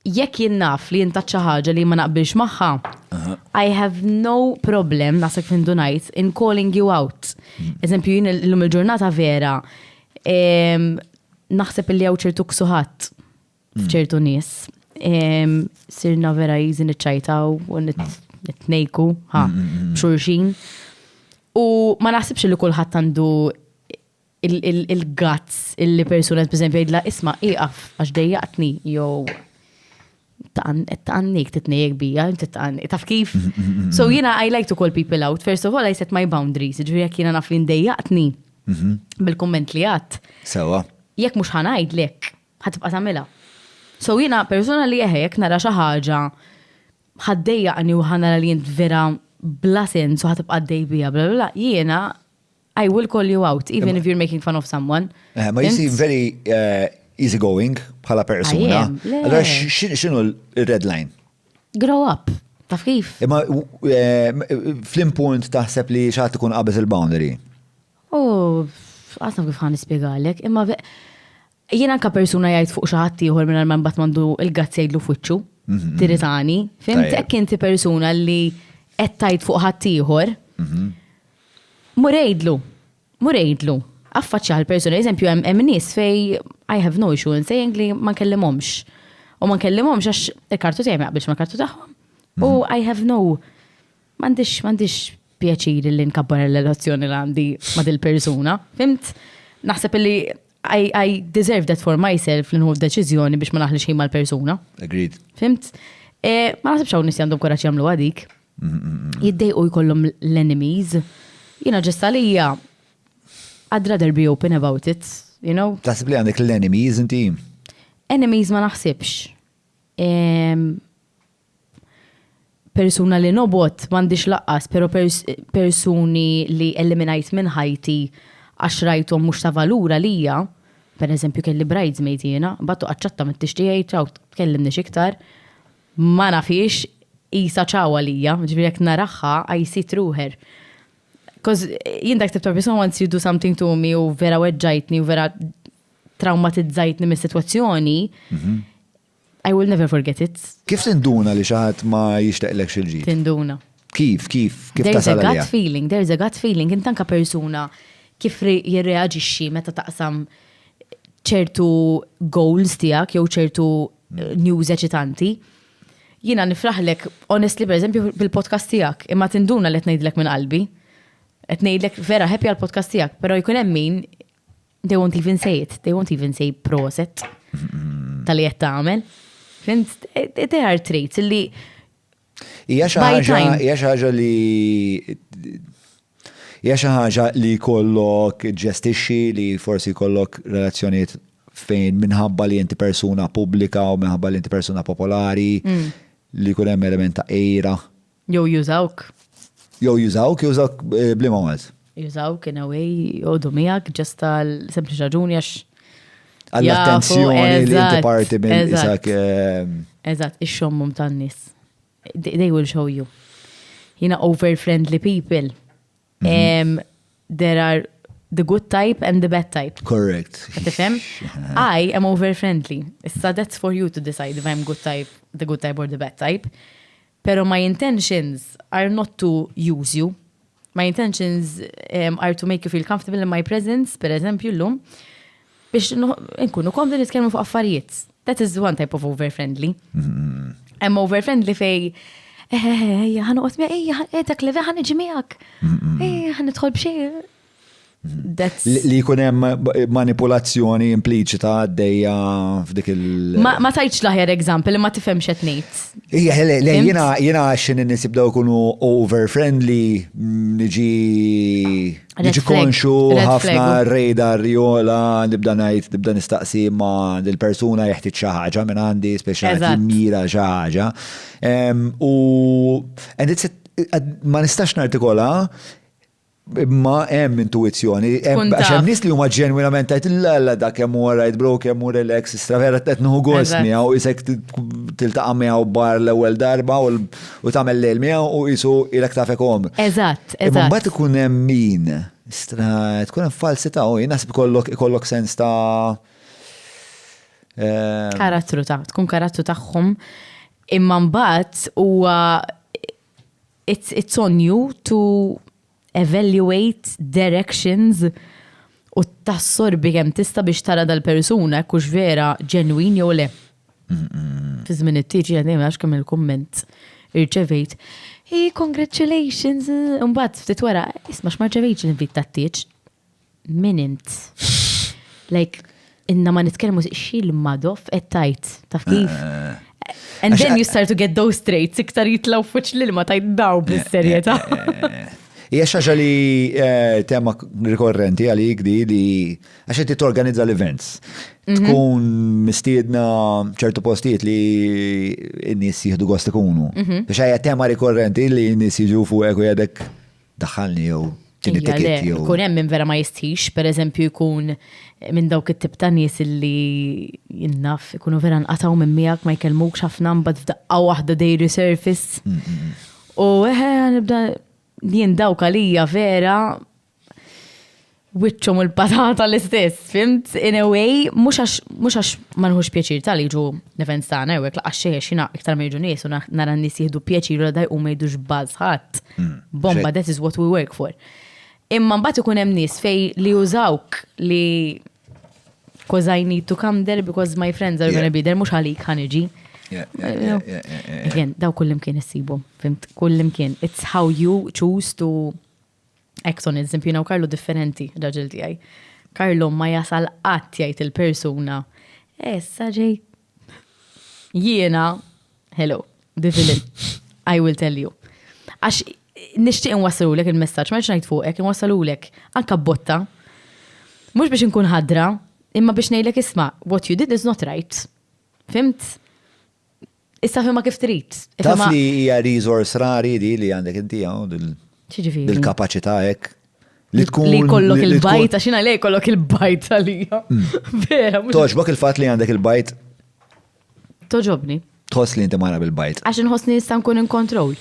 jekk jien naf li jinta xi ħaġa li ma naqbilx magħha, I have no problem, nasak fin dunajt, in calling you out. Eżempju, jien l-lum il-ġurnata vera, naħseb li għaw ċertu ksuħat f'ċertu nies. Sirna vera jizin iċċajtaw u nitnejku, b'xurxin. U ma naħsibx li kulħadd għandu il-guts illi persuna, per esempio, jgħidla isma' iqaf għax dejjaqtni jew taqannik titnejjek bija, taf kif? So I like to call people out. First of all, I set my boundaries. Ġuri jekk jiena naf li ndejjaqtni bil-komment li għadd. Sewa. Jekk mhux ħanajdlek, ħatibqa' tagħmilha. So jiena persuna li jekk nara xi ħaġa ħaddejjaqni u ħanara li jint vera bla sens u ħatibqa' dej bija bla bla, jiena I will call you out, even if you're making fun of someone. Ma you very easygoing bħala persuna. Allora x'inhu l-red line? Grow up. Taf kif? Imma fl-impunt taħseb li xaħat tkun qabeż il-boundary. Għasna kif ħan nispjegalek, imma jiena anka persuna jgħid fuq xi ħadd ieħor minn man bat mandu il-gazz jgħidlu f'wiċċu. Tiritani. Fimt hekk inti persuna li qed tgħid fuq ħadd ieħor. Murejdlu. Affaċċja l-persuna, eżempju, hemm nies fej I have no issue in saying li ma nkellimhomx. U ma nkellimhomx għax il-kartu tiegħi ma jaqbilx mal-kartu tagħhom. U I have no m'għandix pjaċiri li nkabbar il-relazzjoni li għandi ma' dil-persuna. Fimt? Naħseb li I deserve that for myself li nħu deċiżjoni biex ma naħlix ħin mal-persuna. Agreed. Fimt? Ma naħsibx hawn nies għandhom kuraġġ jagħmlu għadik. Jiddejqu jkollhom l-enemies. Jiena ġesta lija I'd rather be open about it, you know? Taħseb li għandek l-enemies inti? Enemies ma naħsibx. Persuna li nobot m'għandix laqqas, pero persuni li eliminajt minn ħajti għax rajthom mhux ta' valura lija, per eżempju kelli bridesmaid jiena, battu qaċċatta mit-tixtieq ċaw tkellimni iktar, ma nafix isa ċawa lija, ġifieri jekk naraħħa I see through her. Because jien dak tibta person once you do something to me u vera weġġajtni u vera traumatizzajtni mis-sitwazzjoni, I will never forget it. Kif tinduna li xi ħadd ma jixtieqlek xi ġid? Tinduna. Kif There's a tasal gut feeling, there's a gut feeling. Int anka persuna kif jirreaġixxi meta taqsam ċertu goals tiegħek jew ċertu news eċitanti. Jiena nifraħlek honestly per eżempju bil-podcast tiegħek, imma tinduna li qed ngħidlek minn qalbi. Qed ngħidlek vera happy għall-podcast tiegħek, però jkun hemm min they won't even say it. They won't even say proset tal-li qed tagħmel. There are traits li hija xi ħaġa li kollok ġestixxi li forsi kollok relazzjonijiet fejn minħabba li inti persuna pubblika u minħabba li inti persuna popolari li jkun hemm element ta' ejra. Jew jużawk blima għaz. Jużawk in a way, jodu miegħek ġast tal-sempliċi raġuni għax għall-attenzjoni li inti parti minn isak. Eżatt, ix-xommum tan-nies. They will show you. Over-friendly people. There are the good type and the bad type. Correct. Tifhem? I am over-friendly. So that's for you to decide if I'm the good type or the bad type. Pero my intentions are not to use you. My intentions are to make you feel comfortable in my presence, per eżempju l-lum, biex nkunu komdu nitkellmu fuq affarijiet. That is one type of over-friendly. I'm over-friendly fej, ħanuqot miegħek, dak li ħan iġi miegħek, ħan nidħol b'xej. Li jkun hemm manipulazzjoni impliċita għaddejja f'dik il- Ma tajtx l-aħjar eżampel, ma tifhemx qed ngħid. Jiena għaxin in-nies jibdew ikunu over-friendly, niġi konxu ħafna radar jola, nibda nistaqsi ma' dil-persuna jeħtieġ xi ħaġa minn għandi, speċjalment mira xi ħaġa. Ma nistax nartikola imma hemm intuizzjoni, għax hemm nies li huma ġenwinament qed illa dak hemm hu right bro, kemm hu relax, istravera qed nieħu gost miegħu isek tiltaqa' miegħu bar l-ewwel darba u tagħmel lejl miegħu u qisu ilek tafek hom. Eżatt. Imma mbagħad ikun hemm min tkun hemm falsità u jien naħseb ikollok sens ta' Karattru tkun karattru tagħhom imma mbagħad huwa it's on you to evaluate directions u tassorbi kemm tista' biex tara dal-persuna hekk vera ġenwin jew le. Fi żmien it-tiġi dejjem għax kemm il-kumment irċevejt. Hey, congratulations! Mbagħad ftit wara, isma' x'ma rċevejtx l-invit tat-tieġ. Min int? Like, inna ma nitkellmu xil-madof tajt, taf kif? And then you start to get those traits, iktar jitlaw fuċ l-ilma tajt daw bis-serjetà. Hija xaġa li tema rikorrenti għalik li għax inti torganizza l-events. Tkun mistiedna ċertu postijiet li n-nies jieħdu gost ikunu. Biex hija tema rikorrenti li n-nies jiġu fuq u jgħidek daħħalni jew kun hemm minn vera ma jistix, pereżempju jkun minn dawk it-tip ta' nies illi jinnaf ikunu vera nqataw minn miegħek ma jkellmukx ħafna mbagħad f'daqqa waħda they resurface. U nibda jien dawk għalija vera wiċċhom il-patata l-istess, fimt? In a way, mhux għax ma nħux pjaċir tal jiġu l-events tagħna jew hekk laqgħa xejn iktar ma jiġu nies u nara n-nies jieħdu pjaċir u dajqu ma jgħidux baż ħadd. Bomba, that is what we work for. Imma mbagħad ikun hemm nies fej li użawk li because I need to come there because my friends are going to be there mhux għalik ħaniġi. Again, daw kullimkien issibu, fimt? Kullimkien. It's how you choose to act on it. Eżempju, naw Karlo differenti, raġel tiegħi. Karlo ma jasal qatt jgħid il-persuna. Saġej. Jiena, hello, the villain. I will tell you. Għax nixtieq inwassalulek il-messaġġ, ma rridx ngħid fuqek, inwassalulek anke botta. Mhux biex inkun ħadra, imma biex ngħidlek isma' what you did is not right. Fimt? Issa fimha kif trid. Taf li hija resource rari li għandek inti dil-kapaċità hekk. Li kollok il-bajt, għax jiena lej kollok il-bajt għalija. Vera. Toġbok il-fatt li għandek il-bajt? Toġobni. Tħoss li inti mara bil-bajt. Għax inħossni nista' nkun in control.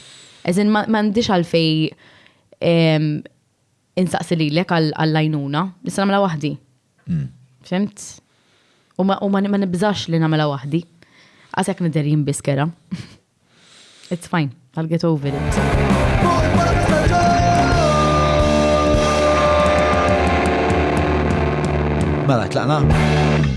Eżin m'għandix għalfej insaqsi lilek għall-għajnuna, nista' nagħmilha waħdi. Fimt? U ma nibżax li nagħmilha waħdi. Għasek nider jimbiskera. It's fine, I'll get over it. Mela, tlaqna?